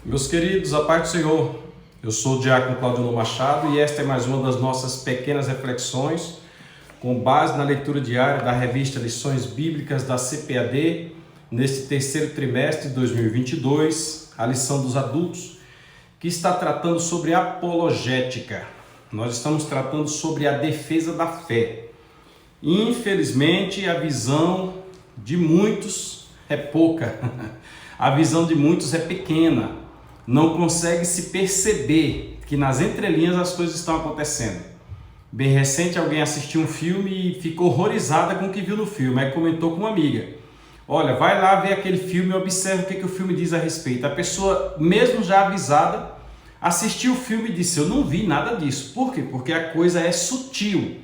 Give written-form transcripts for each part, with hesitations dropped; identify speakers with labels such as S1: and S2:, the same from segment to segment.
S1: Meus queridos, a paz do Senhor, eu sou o Diácono Claudio Machado e esta é mais uma das nossas pequenas reflexões com base na leitura diária da revista Lições Bíblicas da CPAD neste terceiro trimestre de 2022, a lição dos adultos, que está tratando sobre apologética. Nós estamos tratando sobre a defesa da fé. Infelizmente, a visão de muitos é pouca, a visão de muitos é pequena. Não consegue se perceber que nas entrelinhas as coisas estão acontecendo. Bem recente alguém assistiu um filme e ficou horrorizada com o que viu no filme, aí comentou com uma amiga: olha, vai lá ver aquele filme e observa o que o filme diz a respeito. A pessoa, mesmo já avisada, assistiu o filme e disse: eu não vi nada disso. Por quê? Porque a coisa é sutil.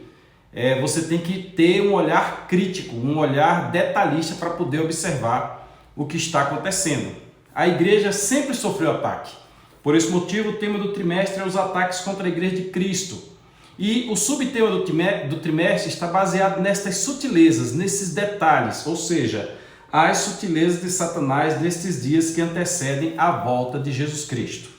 S1: Você tem que ter um olhar crítico, um olhar detalhista para poder observar o que está acontecendo. A igreja sempre sofreu ataque. Por esse motivo, o tema do trimestre é os ataques contra a igreja de Cristo. E o subtema do trimestre está baseado nestas sutilezas, nesses detalhes, ou seja, as sutilezas de Satanás nestes dias que antecedem a volta de Jesus Cristo.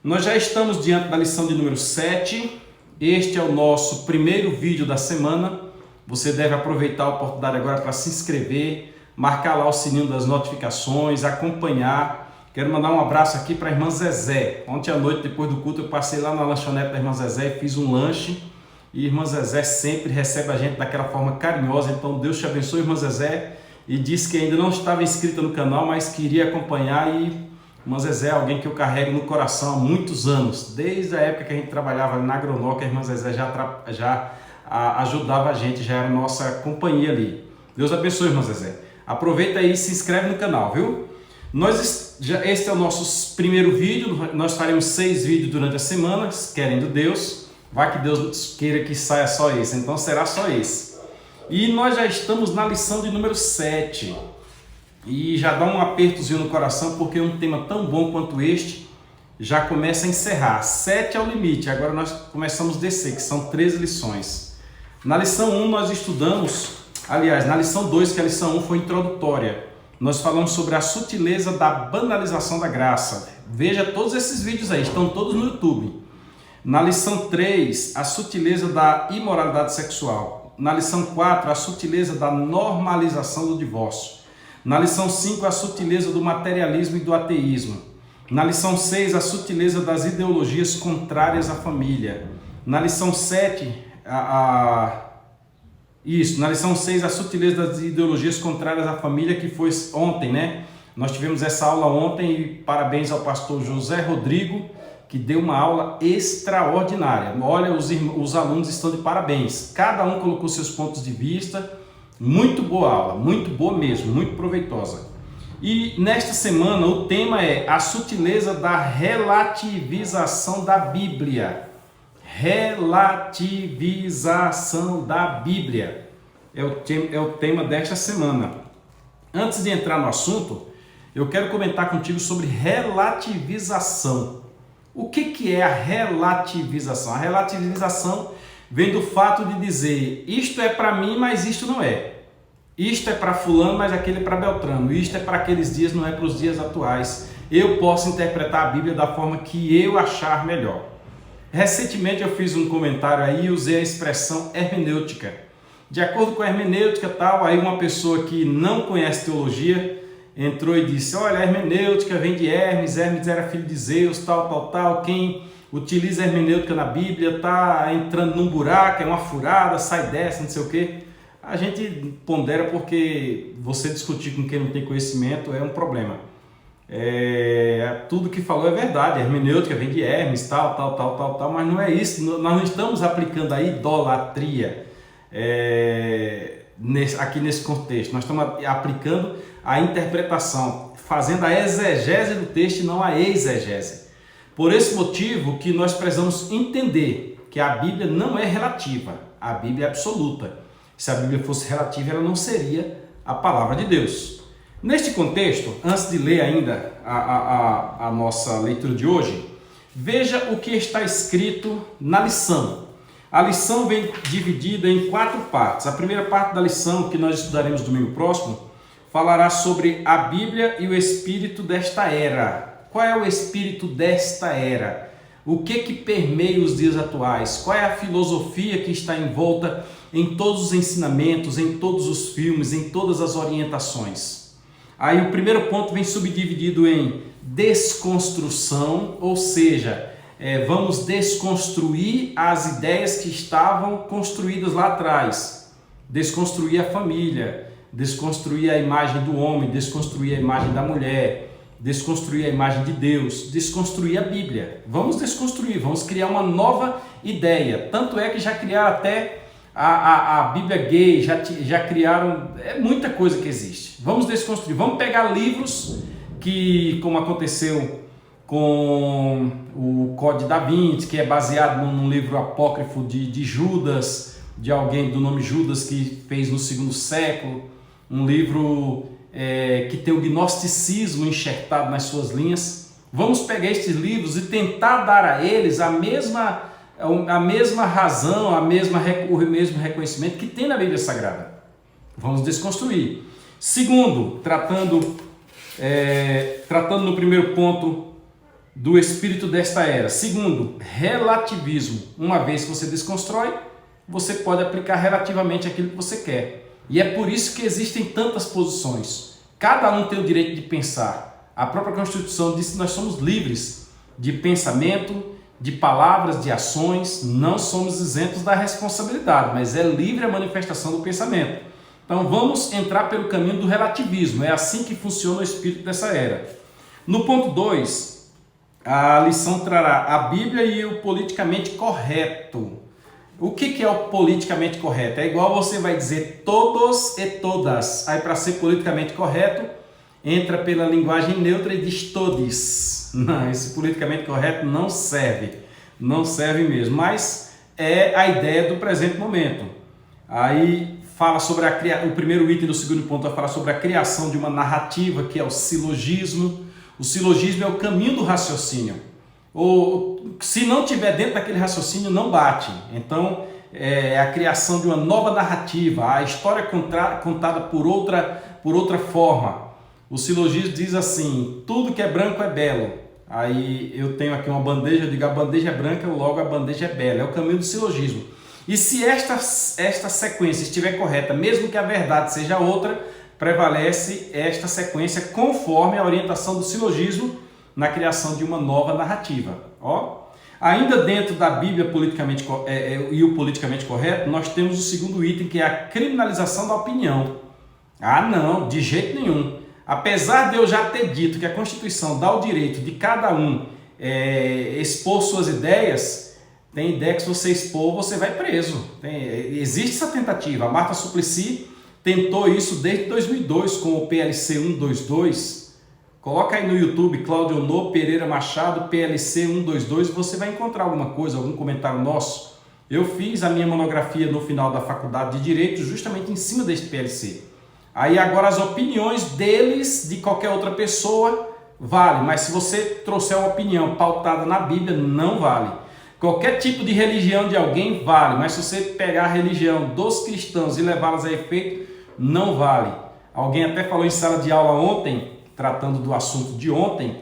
S1: Nós já estamos diante da lição de número 7. Este é o nosso primeiro vídeo da semana. Você deve aproveitar a oportunidade agora para se inscrever, marcar lá o sininho das notificações, acompanhar. Quero mandar um abraço aqui para a irmã Zezé. Ontem à noite, depois do culto, eu passei lá na lanchonete da irmã Zezé e fiz um lanche. E a irmã Zezé sempre recebe a gente daquela forma carinhosa. Então Deus te abençoe, irmã Zezé. E disse que ainda não estava inscrita no canal, mas queria acompanhar. E irmã Zezé é alguém que eu carrego no coração há muitos anos. Desde a época que a gente trabalhava na Agronoc, a irmã Zezé já ajudava a gente, já era nossa companhia ali. Deus abençoe, irmã Zezé. Aproveita aí e se inscreve no canal, viu? Este é o nosso primeiro vídeo. Nós faremos 6 vídeos durante a semana, querendo Deus. Vai que Deus queira que saia só esse, então será só esse. E nós já estamos na lição de número 7. E já dá um apertozinho no coração, porque um tema tão bom quanto este já começa a encerrar. 7 é o limite, agora nós começamos a descer, que são 13 lições. Na lição 1 nós estudamos... Aliás, na lição 2, que a lição 1 foi introdutória, nós falamos sobre a sutileza da banalização da graça. Veja todos esses vídeos aí, estão todos no YouTube. Na lição 3, a sutileza da imoralidade sexual. Na lição 4, a sutileza da normalização do divórcio. Na lição 5, a sutileza do materialismo e do ateísmo. Na lição 6, a sutileza das ideologias contrárias à família. Na lição 7, na lição 6, a sutileza das ideologias contrárias à família, que foi ontem, né? Nós tivemos essa aula ontem e parabéns ao pastor José Rodrigo, que deu uma aula extraordinária. Olha, os alunos estão de parabéns. Cada um colocou seus pontos de vista. Muito boa aula, muito boa mesmo, muito proveitosa. E nesta semana o tema é a sutileza da relativização da Bíblia. Relativização da Bíblia é o tema desta semana. Antes de entrar no assunto, eu quero comentar contigo sobre relativização. O que é a relativização? A relativização vem do fato de dizer: isto é para mim, mas isto não é. Isto é para fulano, mas aquele é para Beltrano. Isto é para aqueles dias, não é para os dias atuais. Eu posso interpretar a Bíblia da forma que eu achar melhor. Recentemente eu fiz um comentário aí e usei a expressão hermenêutica. De acordo com a hermenêutica tal, aí uma pessoa que não conhece teologia entrou e disse: olha, a hermenêutica vem de Hermes, Hermes era filho de Zeus, tal. Quem utiliza a hermenêutica na Bíblia está entrando num buraco, é uma furada, sai dessa, não sei o quê. A gente pondera porque você discutir com quem não tem conhecimento é um problema. Tudo que falou é verdade, a hermenêutica vem de Hermes, tal, mas não é isso. Nós não estamos aplicando a idolatria aqui nesse contexto. Nós estamos aplicando a interpretação, fazendo a exegese do texto e não a exegese. Por esse motivo que nós precisamos entender que a Bíblia não é relativa, a Bíblia é absoluta. Se a Bíblia fosse relativa, ela não seria a palavra de Deus. Neste contexto, antes de ler ainda a nossa leitura de hoje, veja o que está escrito na lição. A lição vem dividida em 4 partes. A primeira parte da lição, que nós estudaremos domingo próximo, falará sobre a Bíblia e o espírito desta era. Qual é o espírito desta era? O que permeia os dias atuais? Qual é a filosofia que está envolta em todos os ensinamentos, em todos os filmes, em todas as orientações? Aí o primeiro ponto vem subdividido em desconstrução, ou seja, vamos desconstruir as ideias que estavam construídas lá atrás. Desconstruir a família, desconstruir a imagem do homem, desconstruir a imagem da mulher, desconstruir a imagem de Deus, desconstruir a Bíblia. Vamos desconstruir, vamos criar uma nova ideia. Tanto é que já criaram até a Bíblia gay, já criaram, muita coisa que existe. Vamos desconstruir, vamos pegar livros que, como aconteceu com o Código da Vinci, que é baseado num livro apócrifo de Judas, de alguém do nome Judas que fez no 2º século, um livro que tem o gnosticismo enxertado nas suas linhas. Vamos pegar estes livros e tentar dar a eles a mesma razão, o mesmo reconhecimento que tem na Bíblia Sagrada. Vamos desconstruir. Segundo, tratando no primeiro ponto do espírito desta era. Segundo, relativismo. Uma vez que você desconstrói, você pode aplicar relativamente aquilo que você quer. E é por isso que existem tantas posições. Cada um tem o direito de pensar. A própria Constituição diz que nós somos livres de pensamento, de palavras, de ações. Não somos isentos da responsabilidade, mas é livre a manifestação do pensamento. Então vamos entrar pelo caminho do relativismo. É assim que funciona o espírito dessa era. No ponto 2, a lição trará a Bíblia e o politicamente correto. O que é o politicamente correto? É igual você vai dizer todos e todas. Aí, para ser politicamente correto, entra pela linguagem neutra e diz todes. Não, esse politicamente correto não serve. Não serve mesmo. Mas é a ideia do presente momento. Aí fala sobre o primeiro item do segundo ponto, vai falar sobre a criação de uma narrativa, que é o silogismo. O silogismo é o caminho do raciocínio. Ou se não tiver dentro daquele raciocínio, não bate. Então é a criação de uma nova narrativa, a história contada por outra forma. O silogismo diz assim: tudo que é branco é belo. Aí eu tenho aqui uma bandeja, eu digo a bandeja é branca, logo a bandeja é bela. É o caminho do silogismo. E se esta sequência estiver correta, mesmo que a verdade seja outra, prevalece esta sequência conforme a orientação do silogismo na criação de uma nova narrativa. Ainda dentro da Bíblia e o politicamente correto, nós temos o segundo item, que é a criminalização da opinião. Não, de jeito nenhum. Apesar de eu já ter dito que a Constituição dá o direito de cada um expor suas ideias, tem ideia que se você expor, você vai preso. Existe essa tentativa. A Marta Suplicy tentou isso desde 2002 com o PLC 122. Coloca aí no YouTube, Cláudio Honor Pereira Machado, PLC 122, você vai encontrar alguma coisa, algum comentário nosso. Eu fiz a minha monografia no final da faculdade de Direito justamente em cima deste PLC. Aí agora as opiniões deles, de qualquer outra pessoa, vale, mas se você trouxer uma opinião pautada na Bíblia, não vale. Qualquer tipo de religião de alguém vale, mas se você pegar a religião dos cristãos e levá-las a efeito, não vale. Alguém até falou em sala de aula ontem, tratando do assunto de ontem,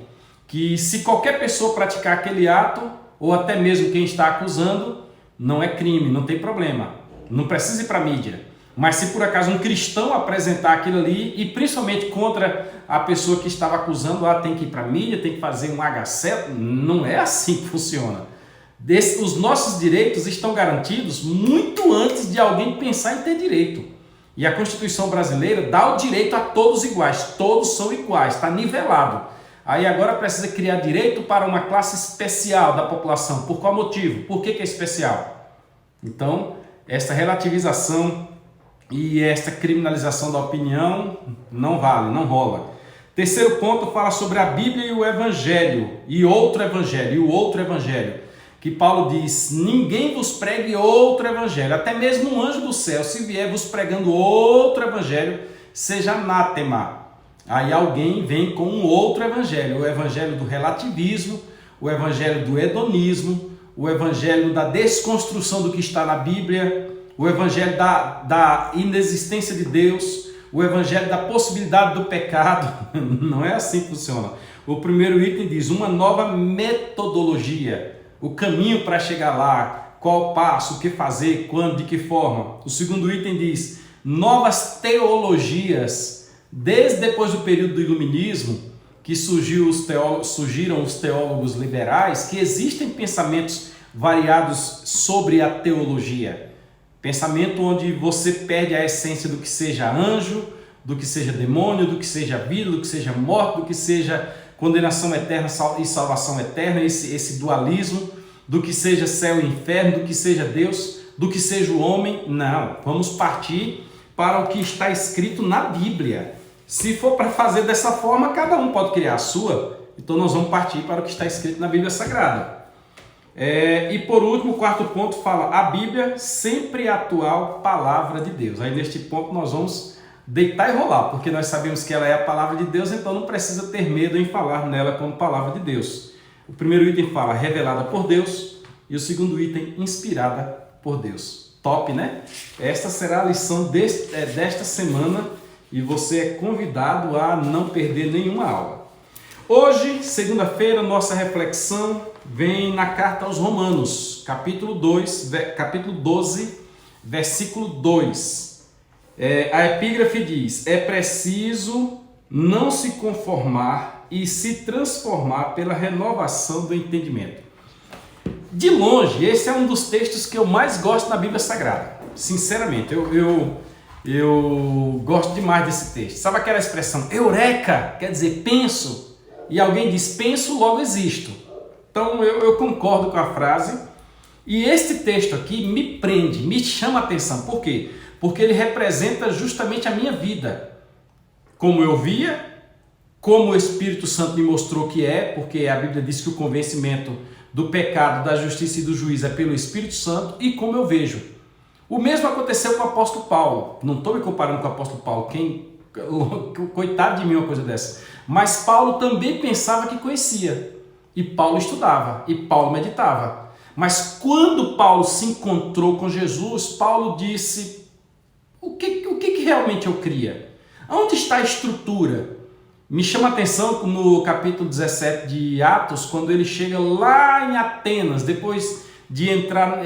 S1: que se qualquer pessoa praticar aquele ato, ou até mesmo quem está acusando, não é crime, não tem problema, não precisa ir para a mídia. Mas se por acaso um cristão apresentar aquilo ali, e principalmente contra a pessoa que estava acusando, tem que ir para a mídia, tem que fazer um H7, não é assim que funciona. Os nossos direitos estão garantidos muito antes de alguém pensar em ter direito. E a Constituição brasileira dá o direito a todos iguais, todos são iguais, está nivelado. Aí agora precisa criar direito para uma classe especial da população. Por qual motivo? Por que é especial? Então, esta relativização e esta criminalização da opinião não vale, não rola. Terceiro ponto fala sobre a Bíblia e o Evangelho, e outro Evangelho. Que Paulo diz: ninguém vos pregue outro evangelho, até mesmo um anjo do céu, se vier vos pregando outro evangelho, seja anátema. Aí alguém vem com um outro evangelho, o evangelho do relativismo, o evangelho do hedonismo, o evangelho da desconstrução do que está na Bíblia, o evangelho da inexistência de Deus, o evangelho da possibilidade do pecado. Não é assim que funciona. O primeiro item diz uma nova metodologia, o caminho para chegar lá, qual o passo, o que fazer, quando, de que forma. O segundo item diz novas teologias, desde depois do período do iluminismo, que surgiram os teólogos liberais, que existem pensamentos variados sobre a teologia. Pensamento onde você perde a essência do que seja anjo, do que seja demônio, do que seja vida, do que seja morte, do que seja condenação eterna e salvação eterna, esse dualismo, do que seja céu e inferno, do que seja Deus, do que seja o homem. Não, vamos partir para o que está escrito na Bíblia. Se for para fazer dessa forma, cada um pode criar a sua, então nós vamos partir para o que está escrito na Bíblia Sagrada. E por último, o quarto ponto fala a Bíblia, sempre a atual palavra de Deus. Aí neste ponto nós vamos deitar e rolar, porque nós sabemos que ela é a palavra de Deus, então não precisa ter medo em falar nela como palavra de Deus. O primeiro item fala revelada por Deus e o segundo item inspirada por Deus. Top, né? Esta será a lição desta semana e você é convidado a não perder nenhuma aula. Hoje, segunda-feira, nossa reflexão vem na carta aos Romanos, capítulo 12, versículo 2. A epígrafe diz: é preciso não se conformar e se transformar pela renovação do entendimento. De longe, esse é um dos textos que eu mais gosto na Bíblia Sagrada. Sinceramente, eu gosto demais desse texto. Sabe aquela expressão, eureka, quer dizer penso, e alguém diz penso, logo existo. Então eu concordo com a frase, e este texto aqui me prende, me chama a atenção. Por quê? Porque ele representa justamente a minha vida, como eu via, como o Espírito Santo me mostrou que é, porque a Bíblia diz que o convencimento do pecado, da justiça e do juízo é pelo Espírito Santo, e como eu vejo. O mesmo aconteceu com o apóstolo Paulo. Não estou me comparando com o apóstolo Paulo, coitado de mim uma coisa dessa. Mas Paulo também pensava que conhecia, e Paulo estudava, e Paulo meditava. Mas quando Paulo se encontrou com Jesus, Paulo disse: o que realmente eu cria? Onde está a estrutura? Me chama a atenção no capítulo 17 de Atos, quando ele chega lá em Atenas, depois de entrar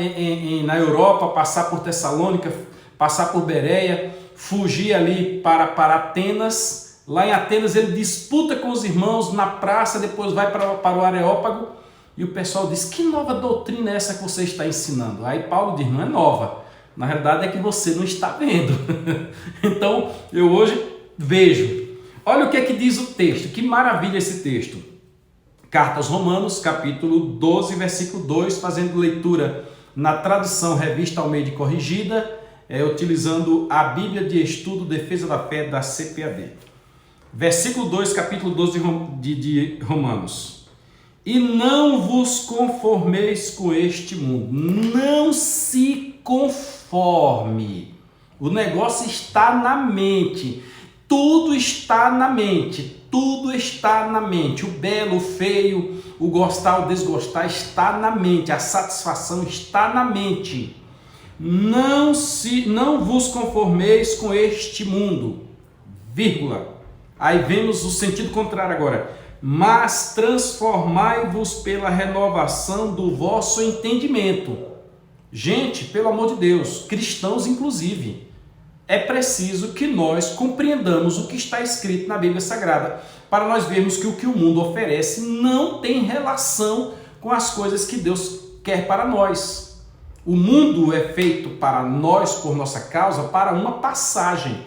S1: na Europa, passar por Tessalônica, passar por Bereia, fugir ali para Atenas. Lá em Atenas ele disputa com os irmãos na praça, depois vai para o Areópago, e o pessoal diz: que nova doutrina é essa que você está ensinando? Aí Paulo diz: não é nova, na verdade é que você não está vendo. Então eu hoje vejo. Olha o que é que diz o texto, que maravilha esse texto. Carta aos Romanos, capítulo 12, versículo 2, fazendo leitura na tradução Revista Almeida Corrigida, utilizando a Bíblia de Estudo Defesa da Fé da CPAD. Versículo 2, capítulo 12 de Romanos. E não vos conformeis com este mundo. Não se conforme. O negócio está na mente. Tudo está na mente. Tudo está na mente. O belo, o feio, o gostar, o desgostar está na mente. A satisfação está na mente. Não vos conformeis com este mundo. Vírgula. Aí vemos o sentido contrário agora. Mas transformai-vos pela renovação do vosso entendimento. Gente, pelo amor de Deus, cristãos inclusive, é preciso que nós compreendamos o que está escrito na Bíblia Sagrada, para nós vermos que o que o mundo oferece não tem relação com as coisas que Deus quer para nós. O mundo é feito para nós, por nossa causa, para uma passagem.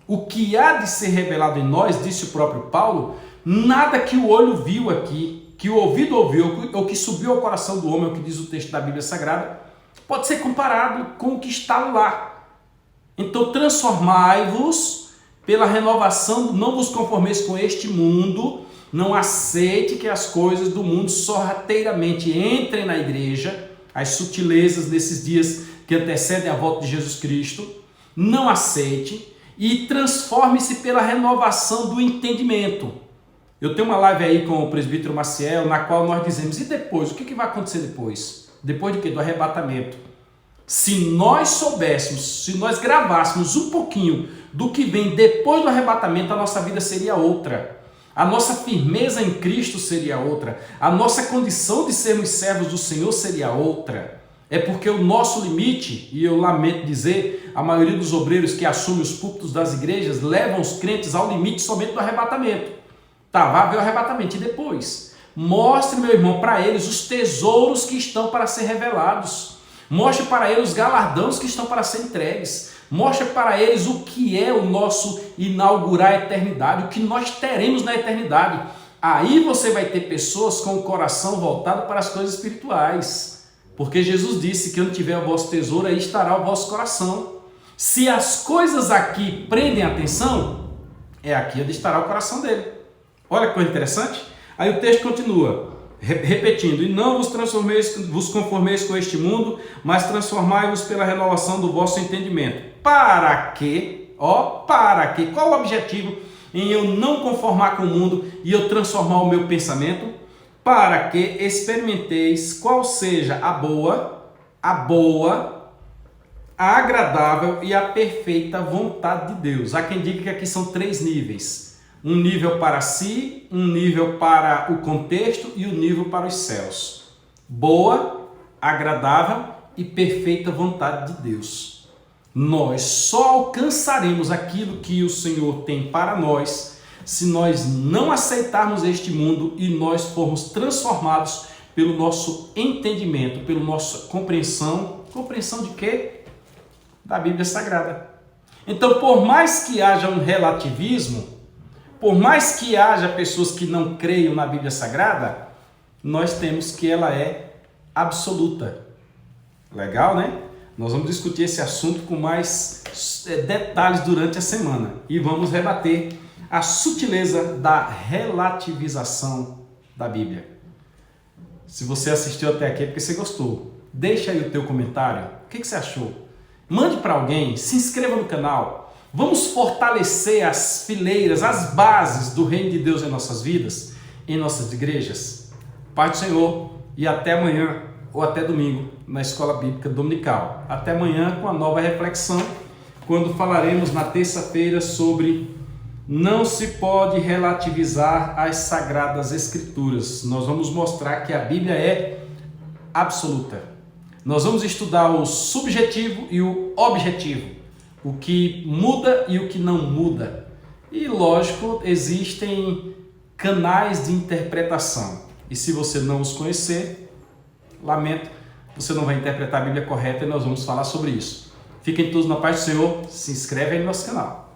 S1: O que há de ser revelado em nós, disse o próprio Paulo, nada que o olho viu aqui, que o ouvido ouviu, ou que subiu ao coração do homem, é o que diz o texto da Bíblia Sagrada, pode ser comparado com o que está lá. Então transformai-vos pela renovação, não vos conformeis com este mundo, não aceite que as coisas do mundo sorrateiramente entrem na igreja, as sutilezas desses dias que antecedem a volta de Jesus Cristo, não aceite e transforme-se pela renovação do entendimento. Eu tenho uma live aí com o presbítero Maciel, na qual nós dizemos, e depois? O que vai acontecer depois? Depois de quê? Do arrebatamento. Se nós soubéssemos, se nós gravássemos um pouquinho do que vem depois do arrebatamento, a nossa vida seria outra. A nossa firmeza em Cristo seria outra. A nossa condição de sermos servos do Senhor seria outra. É porque o nosso limite, e eu lamento dizer, a maioria dos obreiros que assumem os púlpitos das igrejas levam os crentes ao limite somente do arrebatamento. Tá, vai ver o arrebatamento e depois. Mostre, meu irmão, para eles os tesouros que estão para ser revelados. Mostre para eles os galardões que estão para ser entregues. Mostre para eles o que é o nosso inaugurar a eternidade, o que nós teremos na eternidade. Aí você vai ter pessoas com o coração voltado para as coisas espirituais. Porque Jesus disse que onde tiver o vosso tesouro, aí estará o vosso coração. Se as coisas aqui prendem a atenção, é aqui onde estará o coração dele. Olha que coisa interessante. Aí o texto continua, repetindo, e não vos conformeis com este mundo, mas transformai-vos pela renovação do vosso entendimento. Para quê? Para quê? Qual o objetivo em eu não conformar com o mundo e eu transformar o meu pensamento? Para que experimenteis qual seja a boa, a agradável e a perfeita vontade de Deus. Há quem diga que aqui são 3 níveis. Um nível para si, um nível para o contexto e um nível para os céus. Boa, agradável e perfeita vontade de Deus. Nós só alcançaremos aquilo que o Senhor tem para nós se nós não aceitarmos este mundo e nós formos transformados pelo nosso entendimento, pela nossa compreensão. Compreensão de quê? Da Bíblia Sagrada. Então, por mais que haja um relativismo, por mais que haja pessoas que não creiam na Bíblia Sagrada, nós temos que ela é absoluta. Legal, né? Nós vamos discutir esse assunto com mais detalhes durante a semana e vamos rebater a sutileza da relativização da Bíblia. Se você assistiu até aqui é porque você gostou. Deixa aí o teu comentário. O que você achou? Mande para alguém, se inscreva no canal. Vamos fortalecer as fileiras, as bases do reino de Deus em nossas vidas, em nossas igrejas. Pai do Senhor e até amanhã ou até domingo na Escola Bíblica Dominical. Até amanhã com a nova reflexão, quando falaremos na terça-feira sobre não se pode relativizar as Sagradas Escrituras. Nós vamos mostrar que a Bíblia é absoluta. Nós vamos estudar o subjetivo e o objetivo, o que muda e o que não muda. E, lógico, existem canais de interpretação. E se você não os conhecer, lamento, você não vai interpretar a Bíblia correta e nós vamos falar sobre isso. Fiquem todos na paz do Senhor, se inscreve aí no nosso canal.